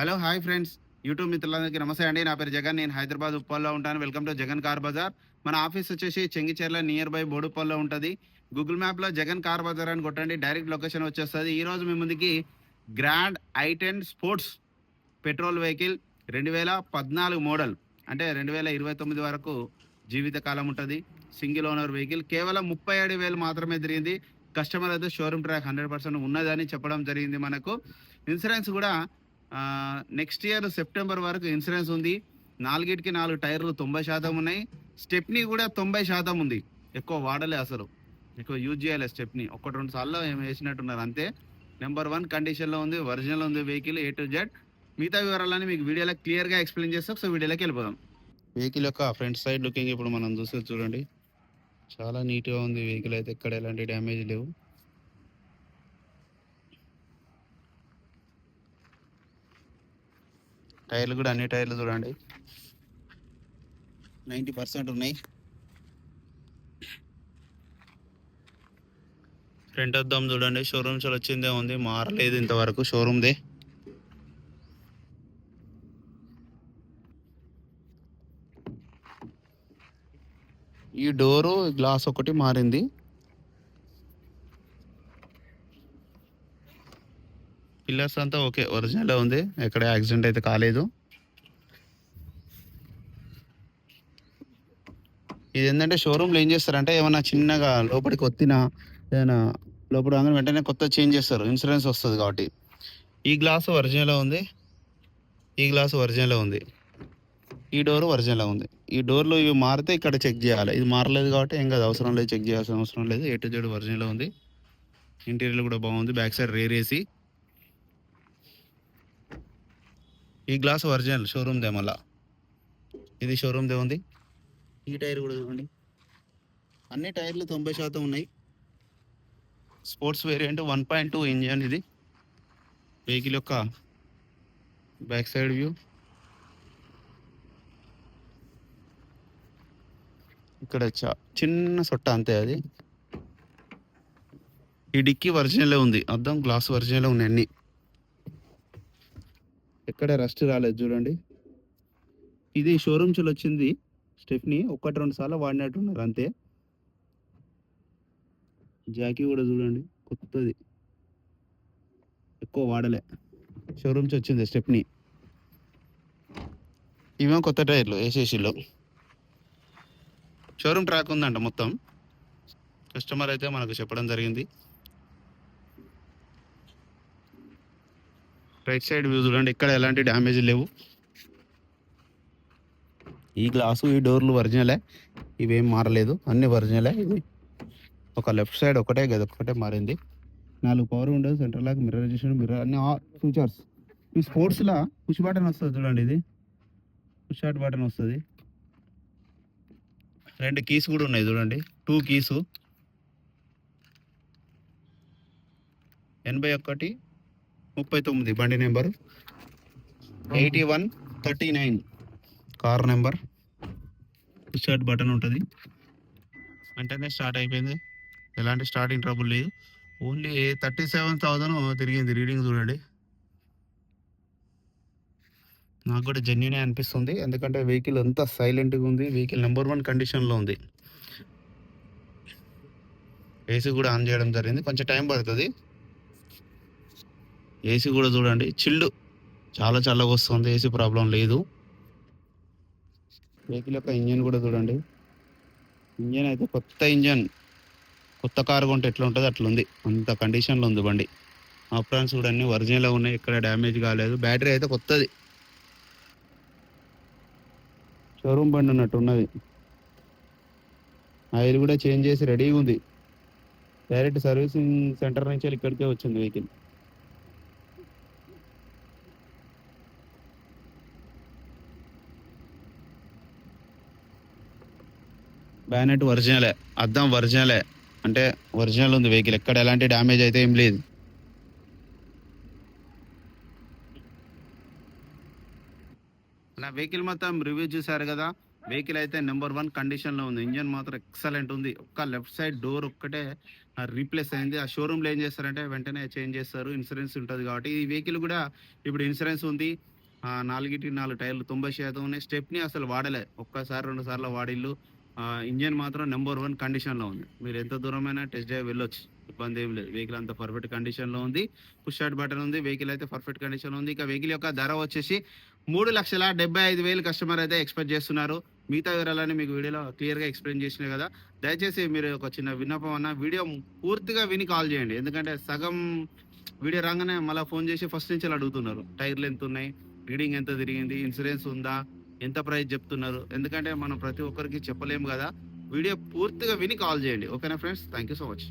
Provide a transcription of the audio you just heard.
Hello hi friends. YouTube మిత్రులందరికీ నమస్తే అండి. నా పేరు జగన్. నేను హైదరాబాద్ ఉప్పల్లో ఉంటాను. Welcome to Jagan car bazaar. మన ఆఫీస్ వచ్చేసి చెంగిచెర్ల నియర్ బై బోడుప్పల్లో ఉంటుంది. గూగుల్ మ్యాప్లో జగన్ కార్ బజార్ అని కొట్టండి, డైరెక్ట్ లొకేషన్ వచ్చేస్తుంది. ఈరోజు మీ ముందుకి grand i10 sports petrol vehicle 2014 model, అంటే 2029 వరకు జీవితకాలం ఉంటుంది. సింగిల్ ఓనర్ వెహికల్, కేవలం 37,000 మాత్రమే తిరిగింది. కస్టమర్ అయితే షోరూమ్ ట్రాక్ 100% ఉన్నదని చెప్పడం జరిగింది. మనకు ఇన్సూరెన్స్ కూడా నెక్స్ట్ ఇయర్ సెప్టెంబర్ వరకు ఇన్సూరెన్స్ ఉంది. 4 టైర్లు 90% ఉన్నాయి. స్టెప్నీ కూడా 90% ఉంది. ఎక్కువ వాడలే, అసలు ఎక్కువ యూజ్ చేయాలి స్టెప్నీ. 1-2 సార్లు ఏమి వేసినట్టున్నారు అంతే. నెంబర్ 1 కండిషన్లో ఉంది, ఒరిజినల్ ఉంది వెహికల్ A to Z. మిగతా వివరాలని మీకు వీడియోలో క్లియర్గా ఎక్స్ప్లెయిన్ చేస్తాం. సో వీడియోలోకి వెళ్ళిపోదాం. వెహికల్ యొక్క ఫ్రంట్ సైడ్ లుకింగ్ ఇప్పుడు మనం చూస్తే చూడండి, చాలా నీట్గా ఉంది వెహికల్ అయితే. ఎక్కడ ఎలాంటి డ్యామేజ్ లేవు. టైర్లు కూడా అన్ని టైర్లు చూడండి 90% ఉన్నాయి. ఫ్రంట్ అద్దం చూడండి, షోరూమ్ చాలా వచ్చిందే ఉంది, మారలేదు ఇంతవరకు షోరూమ్దే. ఈ డోరు గ్లాస్ ఒకటి మారింది. పిల్లర్స్ అంతా ఓకే, ఒరిజినల్ ఉంది, ఎక్కడ యాక్సిడెంట్ అయితే కాలేదు. ఇది ఏంటంటే షోరూమ్లో ఏం చేస్తారంటే ఏమన్నా చిన్నగా లోపలికి ఒత్తినా ఏదైనా లోపల రాగానే వెంటనే కొత్త చేంజ్ చేస్తారు, ఇన్సూరెన్స్ వస్తుంది కాబట్టి. ఈ గ్లాసు ఒరిజినల్ ఉంది, ఈ గ్లాసు ఒరిజినల్ ఉంది, ఈ డోర్ ఒరిజినల్ ఉంది. ఈ డోర్లు ఇవి మారితే ఇక్కడ చెక్ చేయాలి. ఇది మారలేదు కాబట్టి ఏం కాదు, అవసరం లేదు, చెక్ చేయాల్సిన అవసరం లేదు. A to Z ఒరిజినల్ ఉంది. ఇంటీరియర్ కూడా బాగుంది. Back side rare AC. ఈ గ్లాస్ ఒరిజినల్ షోరూమ్దే, మళ్ళా ఇది షోరూమ్దే ఉంది. ఈ టైర్ కూడా చూడండి, అన్ని టైర్లు 90% ఉన్నాయి. స్పోర్ట్స్ వేరియంట్ 1.2 ఇంజన్ ఇది. వెహికల్ యొక్క బ్యాక్ సైడ్ వ్యూ. ఇక్కడ చిన్న సొట్ట అంతే అది. ఈ డిక్కీ ఒరిజినలే ఉంది, అద్దం గ్లాస్ ఒరిజినలే ఉన్నాయి అన్ని. ఎక్కడ రస్ట్ రాలేదు చూడండి. ఇది షోరూమ్ నుంచి వచ్చింది స్టెప్ని, 1-2 సార్లు వాడినట్టున్నారు అంతే. జాకీ కూడా చూడండి కొత్తది, ఎక్కువ వాడలే, షోరూమ్ నుంచి వచ్చింది స్టెప్ని. ఇవేమో కొత్త టైర్లు ఏసీసీలో. షోరూమ్ ట్రాక్ ఉందంట మొత్తం, కస్టమర్ అయితే మనకు చెప్పడం జరిగింది. రైట్ సైడ్ వ్యూ చూడండి, ఇక్కడ ఎలాంటి డ్యామేజ్ లేవు. ఈ గ్లాసు ఈ డోర్లు ఒరిజినలే, ఇవేం మారలేదు, అన్ని ఒరిజినలే. ఇది ఒక లెఫ్ట్ సైడ్ ఒకటే గది ఒక్కటే మారింది. 4 power windows, central lock, mirror adjustment, mirror అన్ని ఫీచర్స్. ఈ స్పోర్ట్స్లో పుష్ బటన్ వస్తుంది చూడండి, ఇది పుష్ స్టార్ట్ బటన్ వస్తుంది. 2 కీస్ కూడా ఉన్నాయి చూడండి, 2 కీసు. 8139 బండి number, 8139 car number. Push start button ఉంటుంది, వెంటనే స్టార్ట్ అయిపోయింది. ఎలాంటి స్టార్టింగ్ ట్రబుల్ లేదు. ఓన్లీ 37,000 తిరిగింది రీడింగ్ చూడండి. నాకు కూడా జెన్యునే అనిపిస్తుంది, ఎందుకంటే వెహికల్ అంతా సైలెంట్గా ఉంది. వెహికల్ నెంబర్ 1 కండిషన్లో ఉంది. ఏసీ కూడా ఆన్ చేయడం జరిగింది, కొంచెం టైం పడుతుంది. ఏసీ కూడా చూడండి చిల్డ్, చాలా చల్లగా వస్తుంది, ఏసీ ప్రాబ్లం లేదు. వెహికల్ యొక్క ఇంజన్ కూడా చూడండి, ఇంజన్ అయితే కొత్త ఇంజన్, కొత్త కారు కొంటే ఎట్లా ఉంటుంది అట్లా ఉంది, అంత కండిషన్లో ఉంది బండి. ఆప్రాన్స్ కూడా అన్ని ఒరిజినల్గా ఉన్నాయి, ఎక్కడ డ్యామేజ్ కాలేదు. బ్యాటరీ అయితే కొత్తది, షోరూమ్ బండి అన్నట్టు ఉన్నది. ఆయిల్ కూడా చేంజ్ చేసి రెడీగా ఉంది. డైరెక్ట్ సర్వీసింగ్ సెంటర్ నుంచి ఇక్కడికే వచ్చింది వెహికల్. బ్యానెట్ ఒరిజినలే, అద్దం ఒరిజినలే, అంటే ఒరిజినల్ ఉంది వెహికల్, ఎక్కడ ఎలాంటి డ్యామేజ్ అయితే ఏం లేదు. నా వెహికల్ మొత్తం రివ్యూ చూసారు కదా. వెహికల్ అయితే నెంబర్ 1 కండిషన్‌లో ఉంది. ఇంజిన్ మాత్రం ఎక్సలెంట్ ఉంది. ఒక్క లెఫ్ట్ సైడ్ డోర్ ఒక్కటే రీప్లేస్ అయింది. ఆ షోరూమ్‌లో ఏం చేస్తారంటే వెంటనే చేంజ్ చేస్తారు. ఇన్సూరెన్స్ ఉంటది కాబట్టి ఈ వెహికల్ కూడా ఇప్పుడు ఇన్సూరెన్స్ ఉంది. 4కి 4 టైర్లు 90% ఉన్నాయి. స్టెప్నీ అసలు వాడలే. ఒక్కసారి 2 సార్లు వాడిల్లు. ఇంజిన్ మాత్రం నంబర్ 1 కండిషన్‌లో ఉంది. మీరు ఎంత దూరమైనా టెస్ట్ డ్రైవ్ వెళ్ళొచ్చు. ఇబ్బందేం లేదు. వెహికల్ అంతా పర్ఫెక్ట్ కండిషన్‌లో ఉంది. పుష్ స్టార్ట్ బటన్ ఉంది. వెహికల్ అయితే పర్ఫెక్ట్ కండిషన్‌లో ఉంది. ఇక వెహికల్ యొక్క ధర వచ్చేసి 3,75,000 కస్టమర్ అయితే ఎక్స్‌పెక్ట్ చేస్తున్నారు. మిగతా వివరాలన్నీ మీకు వీడియోలో క్లియర్‌గా ఎక్స్‌ప్లెయిన్ చేసినా కదా! దయచేసి మీరు ఒక చిన్న విన్నపం వీడియో పూర్తిగా విని కాల్ చేయండి. ఎందుకంటే సగం వీడియో రాంగానే మళ్ళా ఫోన్ చేసి ఫస్ట్ నుంచి అడుగుతున్నారు. టైర్‌లు ఎంతున్నయి? రీడింగ్ ఎంత తిరిగింది? ఇన్సూరెన్స్ ఉందా? ఎంత ప్రైస్ చెప్తున్నారు? ఎందుకంటే మనం ప్రతి ఒక్కరికి చెప్పలేము గదా! వీడియో పూర్తిగా విని కాల్ చేయండి. ఓకేనా friends? Thank you so much.